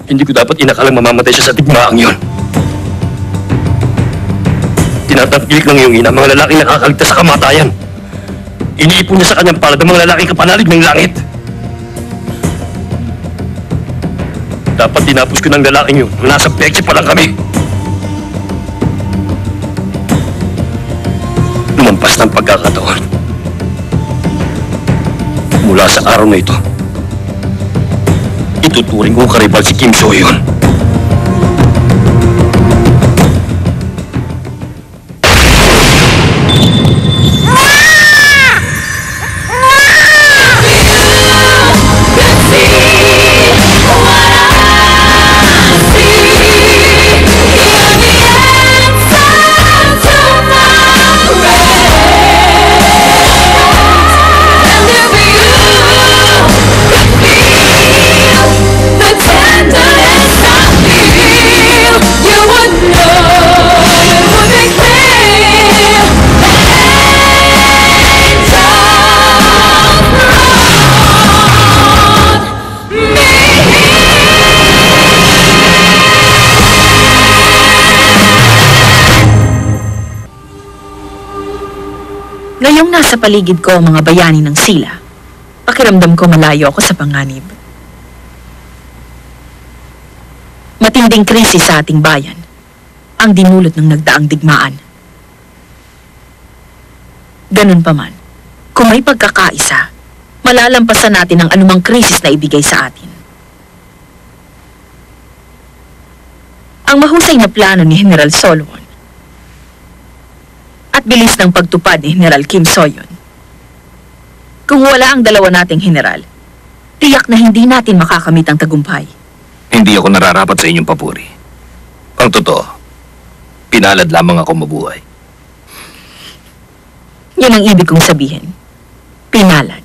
Hindi ko dapat inakalang mamamatay siya sa digmaang yon. Tinatangkilik ng iyong ina mga lalaking nakakaligtas sa kamatayan. Iniipon niya sa kanyang palad ang mga lalaking kapanalig ng langit. Dapat tinapos ko ng lalaking yun nung nasa pekse pa lang kami. Lumampas ng pagkakataon. Mula sa araw na ito, ituturing kong karibal si Kim So-yeon. Ngayong nasa paligid ko ang mga bayani ng sila, pakiramdam ko malayo ako sa panganib. Matinding krisis sa ating bayan ang dinulot ng nagdaang digmaan. Ganun pa man, kung may pagkakaisa, malalampasan natin ang anumang krisis na ibigay sa atin. Ang mahusay na plano ni General Solomon at bilis ng pagtupad ni General Kim So-yeon. Kung wala ang dalawa nating general, tiyak na hindi natin makakamit ang tagumpay. Hindi ako nararapat sa inyong papuri. Ang totoo, pinalad lamang ako mabuhay. Yan ang ibig kong sabihin. Pinalad.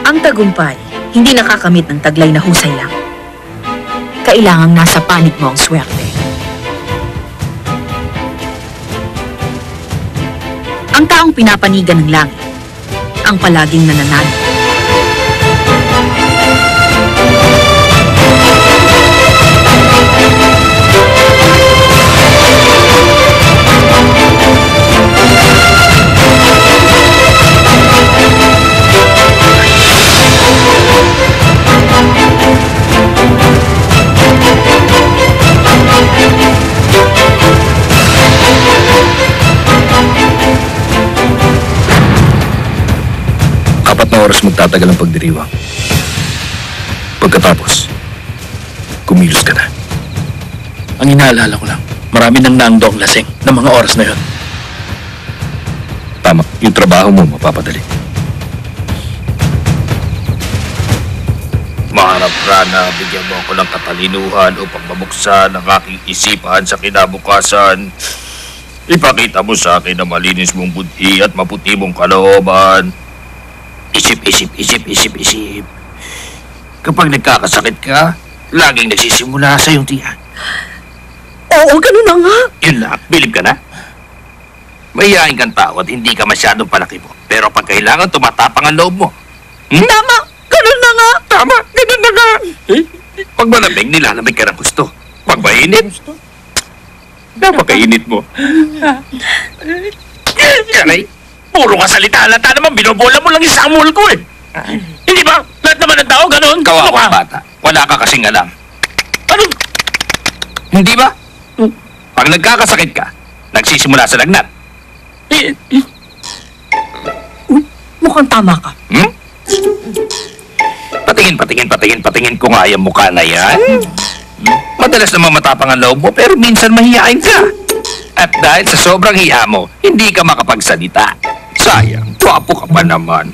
Ang tagumpay, hindi nakakamit ng taglay na husay lang. Kailangang nasa panig mo ang swerte. Ang taong pinapanigan ng langit, ang palaging nananalo. Oras magtatagal ang pagdiriwang. Pagkatapos, kumilos ka na. Ang inaalala ko lang, marami nang naangdong lasing ng mga oras na yon. Tama, yung trabaho mo mapapadali. Maharap Rana, bigyan mo ako ng katalinuhan upang mabuksan ang aking isipan sa kinabukasan. Ipakita mo sa akin na malinis mong budhi at maputi mong kalooban. Isip. Kapag nagkakasakit ka, laging nagsisimula sa iyong tiyan. Oo, ganun na nga. Yun lang, bilib ka na. Mahihain kang tao at hindi ka masyadong palaki mo. Pero pag kailangan, tumatapang ang loob mo. Tama, ganun na nga. Tama, ganun na nga. Pag malamig, nilalamig ka ng gusto. Pag mainit, napakainit mo. Yanay, puro ka salita halata naman, binobola mo lang isang mul ko eh. Hindi ba? Lahat naman ng tao, ganun. Kawawa bata, wala ka kasing alam. Ano? Hindi ba? Pag nagkakasakit ka, nagsisimula sa lagnat. Mukhang tama ka. Patingin ko nga yung mukha na yan. Madalas naman matapang ang loob mo, pero minsan mahihain ka. At dahil sa sobrang hiya mo, hindi ka makapagsalita. Sayang, gwapo ka pa naman.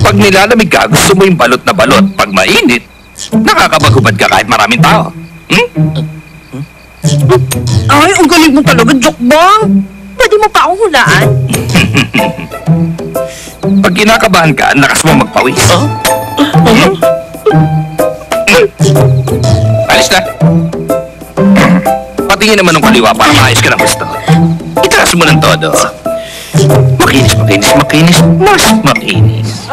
Pag nilalamig ka, gusto mo yung balot na balot. Pag mainit, nakakabagubad ka kahit maraming tao. Ay, ang galing mo talaga, Jokbong. Pwede mo pa akong hulaan? Pag kinakabahan ka, ang lakas mo magpawis. Alis na. Patingin naman ng kaliwa para maayos ka ng gusto. Itaas mo ng todo. Makinis, mas makinis.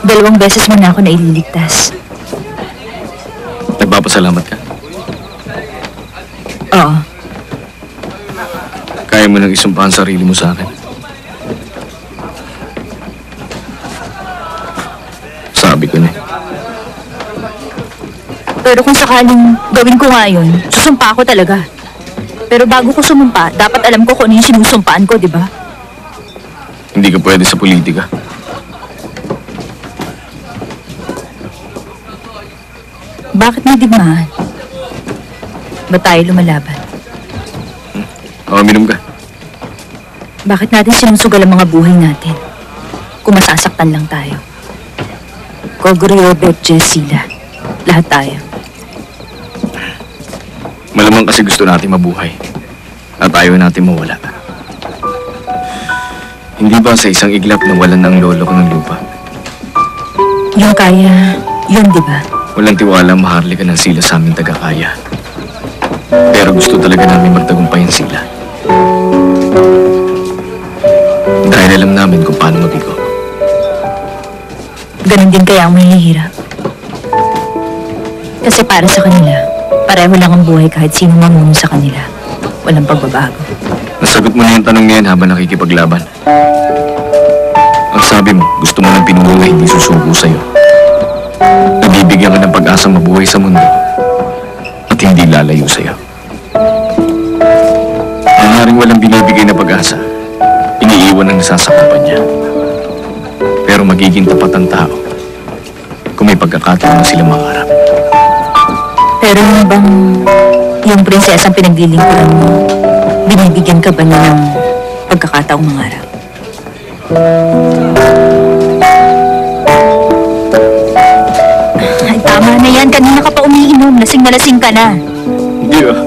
Dalawang beses mo na ako naililigtas. Nagpapasalamat ka. Oo. Kaya mo nang isumpahan sarili mo sa akin. Sabi ko na eh. Pero kung sakaling gawin ko nga yun, susumpa ako talaga. Pero bago ko sumumpa, dapat alam ko kung ano yung sinusumpaan ko, di ba? Hindi ka pwede sa politika. Bakit may digmaan? Ba't tayo lumalaban? O, minum ka. Bakit natin sinusugal ang mga buhay natin? Kung masasaktan lang tayo. Kogoryo, Betjes, Sila. Lahat tayo. Malamang kasi gusto natin mabuhay. At ayaw natin mawala. Hindi ba sa isang iglap na walan ng lolo ko ng lupa? Yung kaya, yun di ba? Walang tiwalang maharlika ng sila sa aming tagakaya. Pero gusto talaga namin magtagumpayan sila. Dahil alam namin kung paano mabigo. Ganon din kaya ang mahihirap. Kasi para sa kanila, pareho lang ang buhay kahit sino mamuno sa kanila. Walang pagbabago. Nasagot mo na yung tanong niyan habang nakikipaglaban. Ang sabi mo, gusto mo ng pinuno na hindi susuko sa'yo. Nabibigyan ka ng pag-asa mabuhay sa mundo at hindi lalayo sa'yo. Maaaring walang binibigay na pag-asa, iniiwan ang nasasakapan niya. Pero magiging tapat ang tao kung may pagkakataon na sila mangarap. Pero yun bang yung prinsesang pinaglilingkuran mo, binibigyan ka ba niya ng pagkakataong mangarap? Ay, tama na yan. Kanina ka pa umiinom. Lasing na lasing ka na. Hindi ah.